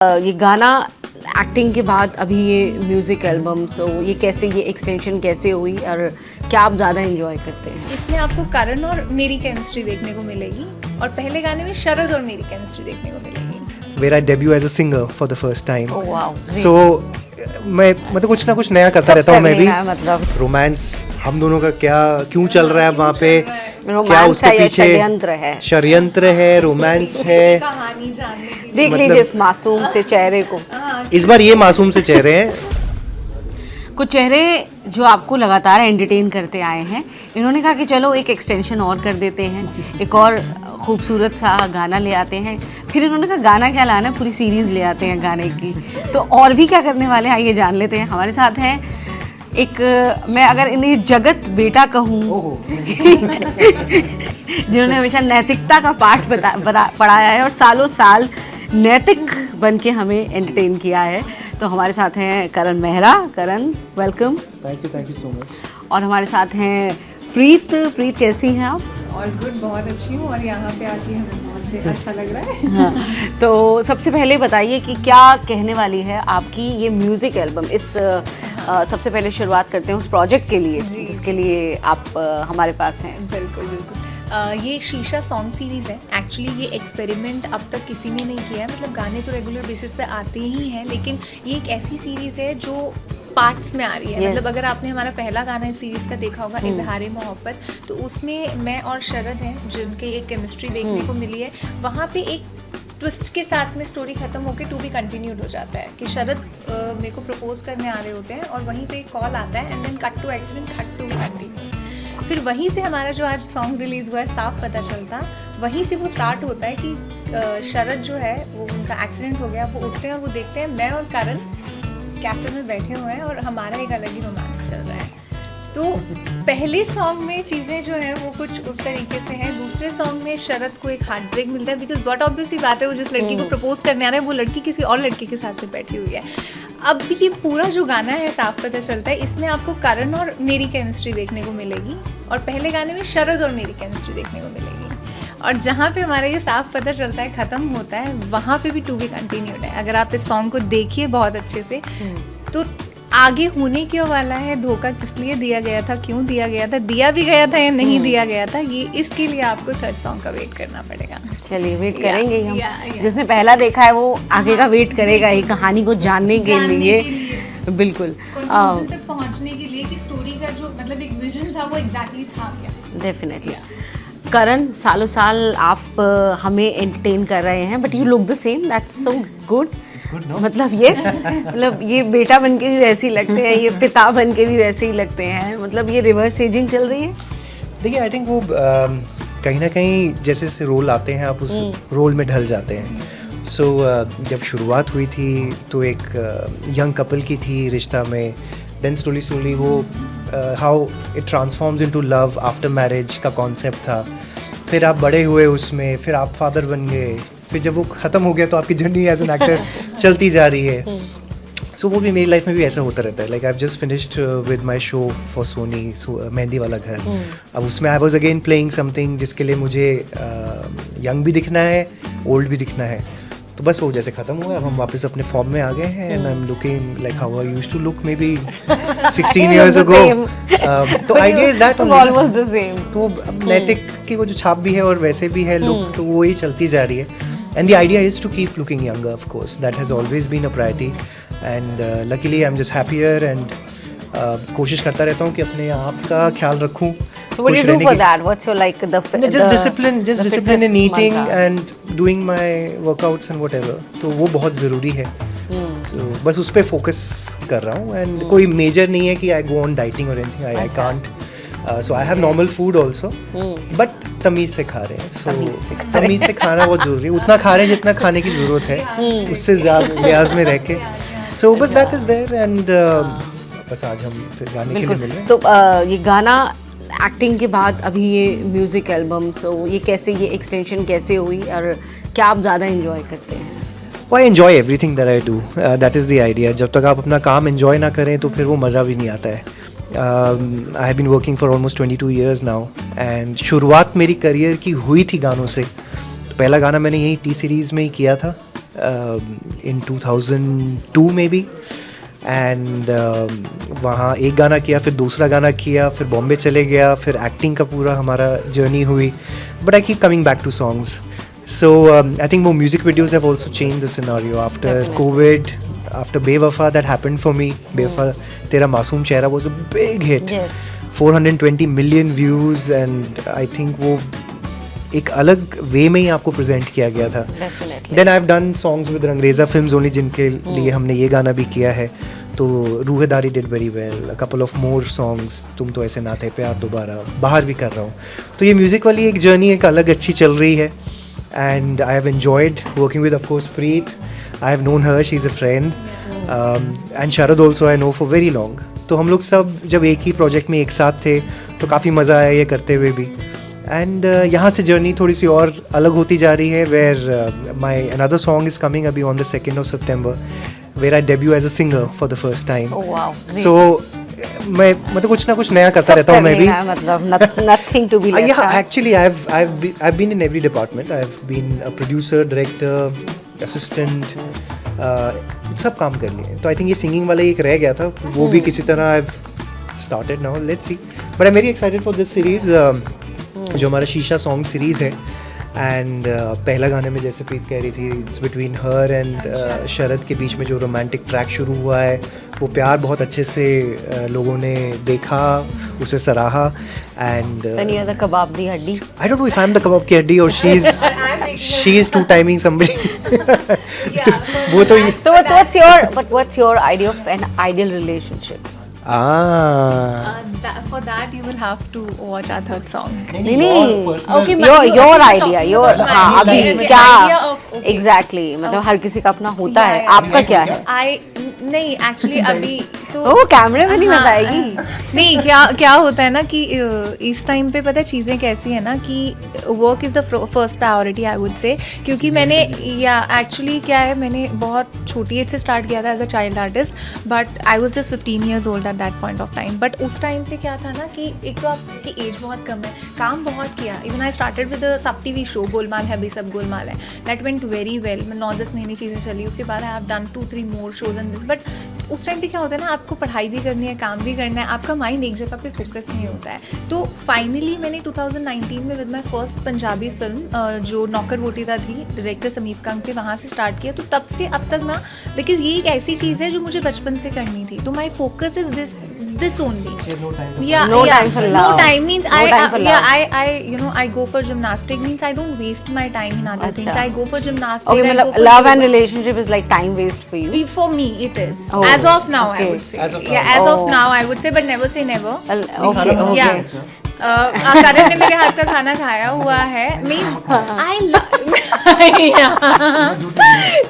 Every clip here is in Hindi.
ये गाना एक्टिंग के बाद अभी ये म्यूज़िक एल्बम, सो ये कैसे, ये एक्सटेंशन कैसे हुई और क्या आप ज़्यादा एंजॉय करते हैं? इसमें आपको करण और मेरी केमिस्ट्री देखने को मिलेगी और पहले गाने में शरद और मेरी केमिस्ट्री देखने को मिलेगी। where I debut as a singer for the first time. Oh, wow. So मैं मतलब कुछ ना कुछ नया करता रहता हूँ मैं भी। मतलब रोमांस हम दोनों का क्यों चल रहा है वहाँ पे, क्या रोमांस उसके है या पीछे षड्यंत्र है? रोमांस है। कहानी जानने के लिए देख लीजिए इस मासूम से चेहरे को। इस बार ये मासूम से चेहरे हैं। कुछ चेहरे जो आपको लगातार एंटरटेन करते आए हैं, इन्होंने कहा कि चलो एक एक्सटेंशन और कर देते हैं, एक और खूबसूरत सा गाना ले आते हैं। फिर इन्होंने कहा गाना क्या लाना है, पूरी सीरीज़ ले आते हैं गाने की। तो और भी क्या करने वाले हैं, आइए जान लेते हैं। हमारे साथ हैं एक, मैं अगर इन्हें जगत बेटा कहूँ जिन्होंने हमेशा नैतिकता का पाठ पढ़ाया है और सालों साल नैतिक बन के हमें एंटरटेन किया है। तो हमारे साथ हैं Karan Mehra. Karan, welcome. Thank you so much. और हमारे साथ हैं प्रीत। प्रीत, कैसी हैं आप? और गुड, बहुत अच्छी हूँ और यहाँ पे आके हमें बहुत से अच्छा लग रहा है। हाँ, तो सबसे पहले बताइए कि क्या कहने वाली है आपकी ये म्यूज़िक एल्बम। इस सबसे पहले शुरुआत करते हैं उस प्रोजेक्ट के लिए जिसके लिए आप हमारे पास हैं। बिल्कुल बिल्कुल। ये शीशा सॉन्ग सीरीज़ है। एक्चुअली ये एक्सपेरिमेंट अब तक किसी ने नहीं किया है। मतलब गाने तो रेगुलर बेसिस पे आते ही हैं, लेकिन ये एक ऐसी सीरीज़ है जो पार्ट्स में आ रही है। मतलब अगर आपने हमारा पहला गाना इस सीरीज़ का देखा होगा, इजहारे मोहब्बत, तो उसमें मैं और शरद हैं जिनके एक केमिस्ट्री देखने को मिली है। वहाँ पे एक ट्विस्ट के साथ में स्टोरी खत्म होकर टू बी कंटिन्यूड हो जाता है कि शरद मेरे को प्रपोज करने आ रहे होते हैं और वहीं पे एक कॉल आता है and then cut to accident, cut to continue. फिर वहीं से हमारा जो आज सॉन्ग रिलीज़ हुआ है साफ पता चलता, वहीं से वो स्टार्ट होता है कि शरद जो है वो, उनका एक्सीडेंट हो गया, वो उठते हैं और वो देखते हैं मैं और करण कैफे में बैठे हुए हैं और हमारा एक अलग ही रोमांस चल रहा है। तो पहले सॉन्ग में चीज़ें जो हैं वो कुछ उस तरीके से हैं। दूसरे सॉन्ग में शरद को एक हार्ट ब्रेक मिलता है बिकॉज बहुत ऑब्वियस ही बात है, वो जिस लड़की को प्रपोज करने आ रहा है वो लड़की किसी और लड़के के साथ में बैठी हुई है। अब ये पूरा जो गाना है साफ पता चलता है, इसमें आपको करण और मेरी केमिस्ट्री देखने को मिलेगी और पहले गाने में शरद और मेरी केमिस्ट्री देखने को मिलेगी। और जहाँ पे हमारा ये साफ पता चलता है ख़त्म होता है, वहाँ पे भी टू बी कंटिन्यूड है। अगर आप इस सॉन्ग को देखिए बहुत अच्छे से तो आगे होने क्यों वाला है, धोखा किस लिए दिया गया था, क्यों दिया गया था, दिया भी गया था या नहीं दिया गया था, ये इसके लिए आपको थर्ड सॉन्ग का वेट करना पड़ेगा। चलिए वेट करेंगे हम। जिसने पहला देखा है वो आगे का वेट करेगा ही, कहानी को जानने के लिए। बिल्कुल तक पहुंचने के लिए कि स्टोरी का जो मतलब एक विजन था वो एग्जैक्टली था क्या। डेफिनेटली। करण, सालों साल आप हमें एंटरटेन कर रहे हैं, but you look the same, that's so good. मतलब यस, मतलब ये बेटा बन के भी वैसे ही लगते हैं, ये पिता बन के भी वैसे ही लगते हैं। मतलब ये रिवर्स एजिंग चल रही है। देखिए आई थिंक वो कहीं ना कहीं जैसे जैसे रोल आते हैं आप उस रोल में ढल जाते हैं। सो जब शुरुआत हुई थी तो एक यंग कपल की थी रिश्ता में, देन स्लोली वो how it transforms into love after marriage का कॉन्सेप्ट था। फिर आप बड़े हुए उसमें, फिर आप फादर बन गए, फिर जब वो ख़त्म हो गया तो आपकी जर्नी एज एन एक्टर चलती जा रही है। सो वो भी मेरी लाइफ में भी ऐसा होता रहता है। Like I have just finished with my show for Soni, mehndi वाला घर। अब उसमें I was again playing something जिसके लिए मुझे यंग भी दिखना है, ओल्ड भी दिखना है। तो बस वो जैसे ख़त्म हुआ, अब हम वापस अपने फॉर्म में आ गए हैं and I am looking like how I used to look maybe 16 years ago. तो idea is that almost the same. तो नैतिक की वो जो छाप भी है और वैसे भी है लुक, तो वो ही चलती जा रही है। And the idea is to keep looking younger, of course. That has always been a priority. And luckily, I'm just happier and कोशिश करता रहता हूँ कि अपने आप का ख्याल रखूँ। So what do you do for that? What's your like just discipline in eating and doing my workouts and whatever. तो वो बहुत ज़रूरी है। तो बस उस पर फोकस कर रहा हूँ and कोई मेजर नहीं है कि I go on dieting or anything. I can't. So I have normal food also, but तमीज़ से खा रहे हैं। So तमीज़ से खाना बहुत ज़रूरी है। उतना खा रहे हैं जितना खाने की ज़रूरत है, उससे ज़्यादा लिहाज में रह के। So बस that is there and बस आज हम फिर गाने के लिए मिल रहे हैं। तो ये गाना एक्टिंग के बाद अभी ये म्यूज़िक एल्बम, सो ये कैसे, ये एक्सटेंशन कैसे हुई और क्या आप ज़्यादा एंजॉय करते हैं? I enjoy everything that I do. That is the idea. जब तक आप अपना काम enjoy ना करें तो फिर वो मज़ा भी नहीं आता है। I have been working for almost 22 years now and शुरुआत मेरी करियर की हुई थी गानों से। तो पहला गाना मैंने यही टी सीरीज़ में ही किया था in 2002 maybe. एंड वहाँ एक गाना किया, फिर दूसरा गाना किया, फिर बॉम्बे चले गया, फिर एक्टिंग का पूरा हमारा जर्नी हुई. But I keep coming back to songs. So I think वो music videos have also change the scenario after Covid, after Bewafa that happened for me. Bewafa Tera Masoom Chehra was a big hit. Yes. 420 million views and I think वो एक अलग वे में ही आपको प्रेजेंट किया गया था. Definitely. Then I have done songs with Rangreza films only, जिनके लिए हमने ये गाना भी किया है. तो Roohedaari did very well. A couple of more songs, तुम तो ऐसे ना थे, प्यार दोबारा, बाहर भी कर रहा हूँ. तो ये म्यूज़िक वाली एक जर्नी एक अलग अच्छी चल रही है. And I have enjoyed working with of course Preet. I have known her, she is a friend. And Sharad also I know for very long. तो हम लोग सब जब एक ही प्रोजेक्ट में एक साथ थे तो काफ़ी मज़ा आया ये करते हुए भी. एंड यहाँ से जर्नी थोड़ी सी और अलग होती जा रही है. Where my another song is coming अभी on the 2nd of September, where I debut as a singer for the first time. Oh, wow. So मैं मतलब कुछ ना कुछ नया करता रहता हूँ मैं भी. मतलब nothing to be left Yeah, out. actually I've been in every department. I've been a producer, director, assistant, सब काम कर लिए. तो आई थिंक ये सिंगिंग वाला एक रह गया था, वो भी किसी तरह I've started now. Let's see. But I'm very excited for this series. जो हमारा शीशा सॉन्ग सीरीज़ है. एंड पहला गाने में जैसे प्रीत कह रही थी, इट्स बिटवीन हर एंड शरद के बीच में जो रोमांटिक ट्रैक शुरू हुआ है, वो प्यार बहुत अच्छे से लोगों ने देखा, उसे सराहा. एंड तनिया द कबाब दी हड्डी. I don't know if I am the kebab की हड्डी और she is two timing somebody. वो तो ये So what's your idea of an ideal relationship? For that you will have to watch our third song. नहीं. Okay, your idea, your हाँ अभी okay, क्या idea of- okay. exactly, मतलब हर किसी का अपना होता है. आपका क्या है? नहीं एक्चुअली अभी तो वो कैमरे में नहीं हाँ, बताएगी. नहीं क्या होता है ना कि इस टाइम पे पता है चीज़ें कैसी है ना कि work is the first priority I would say. क्योंकि मैंने या एक्चुअली क्या है, मैंने बहुत छोटी एज से स्टार्ट किया था as a child artist. But I was just 15 years old at that point of time. But उस टाइम पे क्या था ना कि एक तो आपकी एज बहुत कम है, काम बहुत किया. इवन आई स्टार्टेड विद सब टीवी शो गोलमाल है, अभी सब गोलमाल है. That went very well. 9-10 महीने चीज़ें चली. उसके बाद आई have done 2-3 more shows and this. But उस टाइम पे क्या होता है ना, आपको पढ़ाई भी करनी है, काम भी करना है, आपका माइंड एक जगह पे फोकस नहीं होता है. तो फाइनली मैंने 2019 में with my first Punjabi film जो नौकर वोटिदा थी, डायरेक्टर समीप कंग थे, वहाँ से स्टार्ट किया. तो तब से अब तक ना, बिकॉज ये एक ऐसी चीज़ है जो मुझे बचपन से करनी थी. तो my focus is this only. No time for love. No time means No time for love. I go for gymnastic means I don't waste my time in other things. अच्छा. I go for gymnastic. Okay, I मतलब go for love yoga. and relationship is like time waste for you. For me it is. Oh, as of now okay. I would say. As of now. Yeah, as Oh. of now I would say, but never say never. Okay, okay. Yeah. करण ने मेरे हाथ का खाना खाया हुआ है. मीन्स आई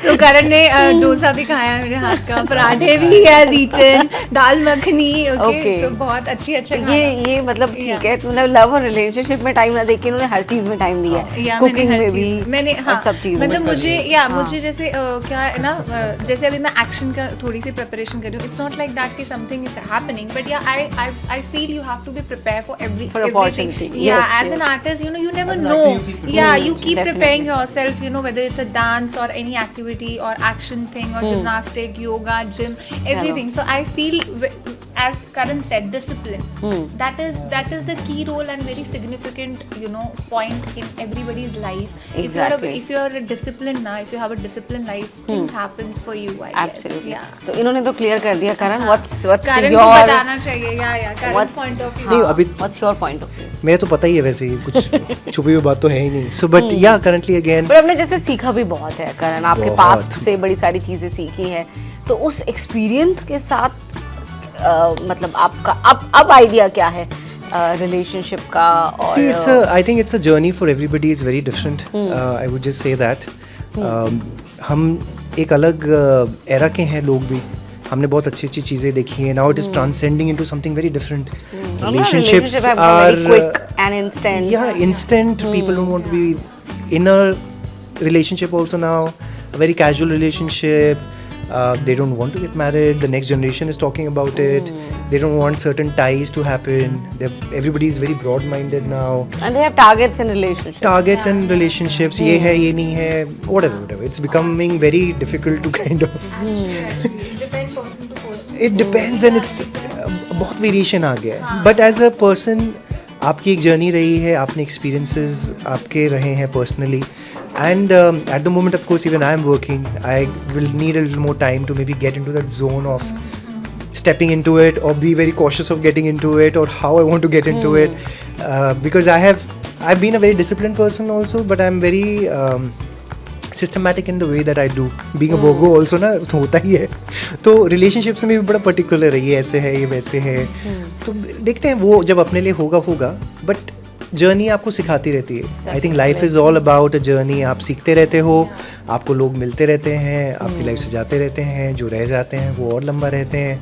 तो करण ने डोसा भी खाया है मेरे हाथ का, पराठे भी है, ईटन, दाल मखनी. ओके, सो बहुत अच्छा ये मतलब ठीक है. मतलब लव और रिलेशनशिप में टाइम ना देके इन्होंने हर चीज में टाइम दिया है. कुकिंग में भी मैंने और सब चीज़ मतलब मुझे जैसे क्या है ना, जैसे अभी मैं एक्शन का थोड़ी सी प्रिपरेशन कर रही हूँ. इट्स नॉट लाइक दैट कि something is happening, but yeah I feel you have to be prepare for everything. opportunity. Yeah, Yes, as an yes. artist, you never As an know. actor, you keep Yeah, preparing. you keep Definitely. preparing yourself, whether it's a dance or any activity or action thing or gymnastic, yoga, gym, everything. So I feel, as Karan said, discipline. That is the key role and very significant, point in everybody's life. Exactly. If you're disciplined now, if you have a disciplined life, things happens for you, I guess. Absolutely. Yeah. तो इन्होंने तो क्लियर कर दिया. करण, what's Karan your को बताना चाहिए. Yeah, Karan's What's- point of view. नहीं, अभी what's your point of view? मेरे तो पता ही है वैसे ही, कुछ छुपी हुई बात तो है ही नहीं. सो बट या करंटली अगेन पर हमने जैसे सीखा भी बहुत है करण, आपके बहुत. पास्ट से बड़ी सारी चीजें सीखी हैं. तो उस एक्सपीरियंस के साथ मतलब आपका अब आइडिया क्या है रिलेशनशिप का? और See, I think it's a journey for everybody is very different. I would just say that. हम एक अलग एरा के हैं लोग भी. हमने बहुत अच्छी चीज़ें देखी हैं. Now it is transcending into something very different. Relationships are are very quick and instant. Yeah, instant. People don't want to be in a relationship also now. A very casual relationship. They don't want to get married. The next generation is talking about it. They don't want certain ties to happen. Everybody is very broad-minded now. And they have targets in relationships. Targets and relationships. ये है, ये नहीं है. Whatever. It's becoming very difficult to kind of. Depend person to person. It depends and it's बहुत वेरिएशन आ गया है. बट एज अ पर्सन आपकी एक जर्नी रही है, आपने एक्सपीरियंसेस आपके रहे हैं personally, and at the moment of course even I am working, I will need a little more time to maybe get into that zone of stepping into it or be very cautious of getting into it or how I want to get into it, because I've been a very disciplined person also, but I'm very systematic in the way that I do. Being a Virgo also ना तो होता ही है, तो relationships में भी बड़ा particular है, ये ऐसे है, ये वैसे है, तो देखते हैं वो जब अपने लिए होगा, but जर्नी आपको सिखाती रहती है. I think life is all about a journey. आप सीखते रहते हो, आपको लोग मिलते रहते हैं, आपकी लाइफ से जाते रहते हैं, जो रह जाते हैं वो और लंबा रहते हैं.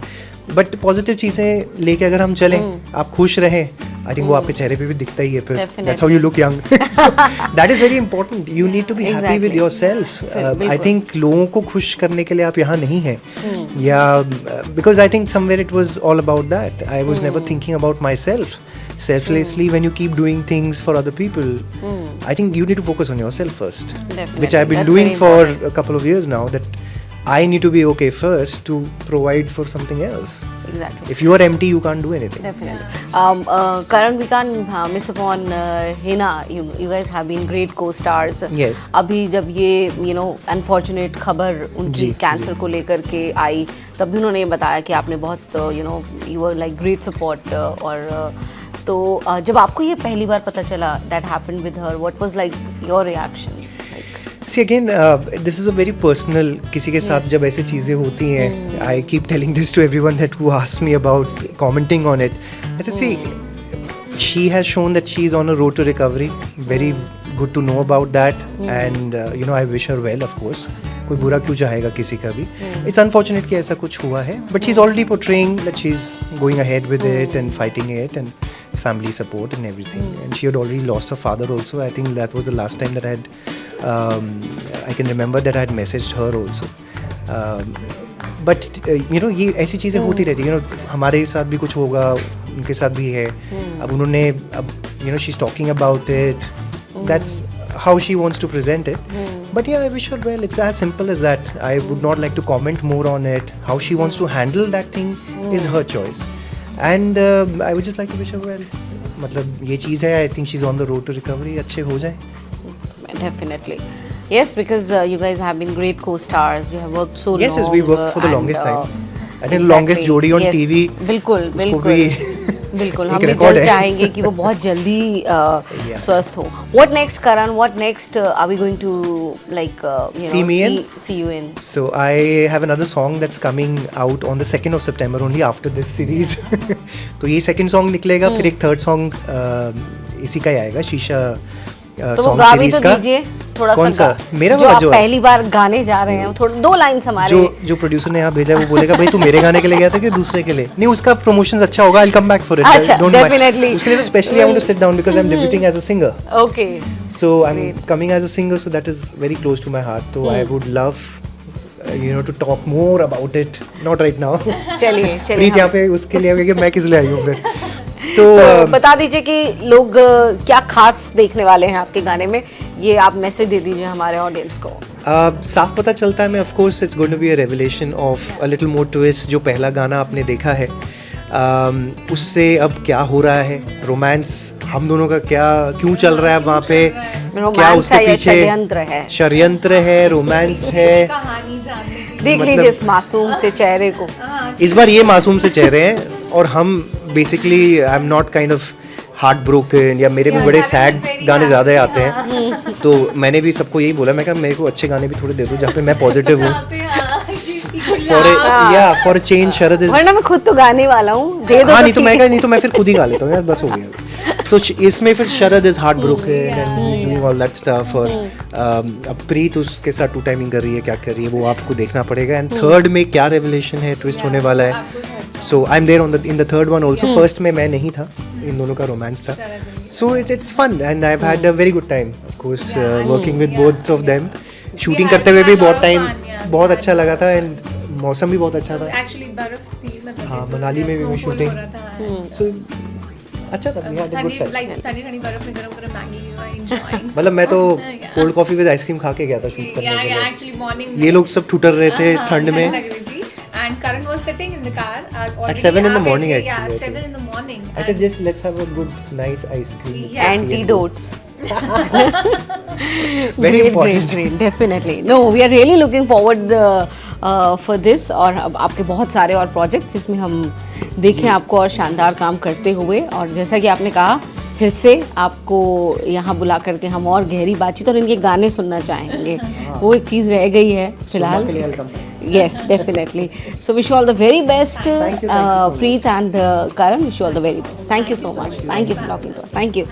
बट पॉजिटिव चीज़ें लेके अगर हम चलें, आप खुश रहें, आई थिंक वो आपके चेहरे पे भी दिखता ही है. फिर that's how you look young. So that is very important. You need to be happy with yourself. I think लोगों को खुश करने के लिए आप यहाँ नहीं हैं, या because I think somewhere it was all about that. I was never thinking about my self selflessly. When you keep doing things for other people, I think you need to focus on yourself first. Definitely. Which I've been That's doing very for important. a couple of years now, that I need to be okay first to provide for something else. Exactly. If you are empty, you can't do anything. Definitely. Karan, we can't miss upon Hina. You guys have been great co-stars. Yes. अभी जब ये unfortunate खबर उनकी कैंसर को लेकर के आई, तब भी उन्होंने ये बताया कि आपने बहुत you were like great support. और तो जब आपको ये पहली बार पता चला that happened with her, what was like your reaction? See again, this is a very personal. किसी के साथ जब ऐसी चीज़ें होती हैं, I keep telling this to everyone that who asks me about commenting on it. I said, see, she has shown that she is on a road to recovery. Very good to know about that, and I wish her well, of course. कोई बुरा क्यों चाहेगा किसी का भी. It's unfortunate कि ऐसा कुछ हुआ है, but she's already portraying that she's going ahead with it and fighting it, and family support and everything. And she had already lost her father also. I think that was the last time that I can remember that I had messaged her also. But ये ऐसी चीज़ें होती रहती है. हमारे साथ भी कुछ होगा, उनके साथ भी है. अब उन्होंने she's talking about it. That's how she wants to present it. But yeah, I wish her well. It's as simple as that. I would not like to comment more on it. How she wants to handle that thing is her choice. And I would just like to wish her well. मतलब ये चीज़ है. I think she's on the road to recovery. अच्छे हो जाए. Definitely. Yes, because you guys have been great co-stars. You have worked so long. Yes, we worked for the longest time. I think exactly. longest जोड़ी on yes. TV. बिल्कुल. बिल्कुल हम भी record जल्द है. चाहेंगे कि वो बहुत जल्दी स्वस्थ हो. What next, Karan? What next are we going to like see you in? So I have another song that's coming out on the 2nd of September only after this series. तो ये second song निकलेगा, फिर एक third song इसी का ही आएगा, शीशा सॉन्ग सीरीज का. थोड़ा कौन सा? मेरा जो वाला आप जो पहली बार गाने जा रहे हैं, थोड़ा 2 लाइन्स हमारे. जो प्रोड्यूसर ने यहाँ भेजा है वो बोलेगा भाई तू मेरे गाने के लिए गया था कि दूसरे के लिए. नहीं, उसका प्रमोशन अच्छा होगा. I'll come back for it. अच्छा, Don't mind. definitely. उसके लिए तो specially I want to sit down because I'm debuting as a singer. Okay. So I'm coming as a singer, so that is very close to my heart. So I would love to talk more about it. Not right now. चलिए प्रीत यहाँ पे उसके लिए कि मैं किस लिए आई हूँ फिर. तो बता दीजिए कि लोग क्या खास देखने वाले हैं आपके गाने में. ये आप मैसेज दे दीजिए हमारे ऑडियंस को. साफ पता चलता है. मैं of course it's going to be a revelation of a little more twist. जो पहला गाना आपने देखा है, उससे अब क्या हो रहा है, रोमांस हम दोनों का क्यों चल रहा है वहाँ पे, क्या उसके पीछे षड्यंत्र है, रोमांस है. देख लीजिए इस मासूम से चेहरे को. इस बार ये मासूम से चेहरे हैं, और हम basically I am not kind of heart broken, या मेरे भी बड़े सैड गाने ज़्यादा आते हैं. तो मैंने भी सबको यही बोला, मैं कहा मेरे को अच्छे गाने भी थोड़े दे दो जहाँ पे मैं पॉजिटिव हूँ. For a change Sharad is. वरना मैं खुद तो गाने वाला हूँ, दे दो. हाँ, नहीं तो मैं फिर खुद ही गा लेता हूँ यार, बस हो गया. तो इसमें फिर Sharad is heart broken and doing all that stuff. और अब प्रीत उसके साथ 2 टाइमिंग कर रही है, क्या कर रही है वो आपको देखना पड़ेगा. एंड थर्ड में क्या रेवलेशन है, ट्विस्ट होने वाला है. So I am there in the third one also. First में मैं नहीं था, इन दोनों का रोमांस था. So it's fun and I have had a very good time of course working with both of them. Shooting करते हुए भी बहुत अच्छा लगा था. एंड मौसम भी बहुत अच्छा था. एक्चुअली बर्फ थी, मतलब हाँ, ये तो मनाली में भी snowfall shooting. हो रहा था. So अच्छा था. We had a good time. ठंडी ठंडी बर्फ में गरम गरम मैगी एंजॉयिंग. मतलब मैं तो कोल्ड कॉफी विद आइसक्रीम खा के गया था शूट करने के लिए. एक्चुअली मॉर्निंग ये लोग सब ठुटर रहे थे ठंड में. लग रही थी. And Karan was sitting in the car At 7 in the morning, Yeah, actually, I 7 think. in the morning. I said just let's have a good nice ice cream. Yeah. Antidotes. Very Great, important. great, definitely. No, we are really looking forward for this. और अब आपके बहुत सारे और प्रोजेक्ट्स जिसमें हम देखें आपको और शानदार काम करते हुए. और जैसा कि आपने कहा, फिर से आपको यहाँ बुला करके हम और गहरी बातचीत और इनके गाने सुनना चाहेंगे. वो एक चीज़ रह गई है फिलहाल. के लिए welcome. Yes, definitely. So wish you all the very best, Thank you so much. Preet and Karan. Wish you all the very best. Thank you so much. Thank you for talking to us. Thank you.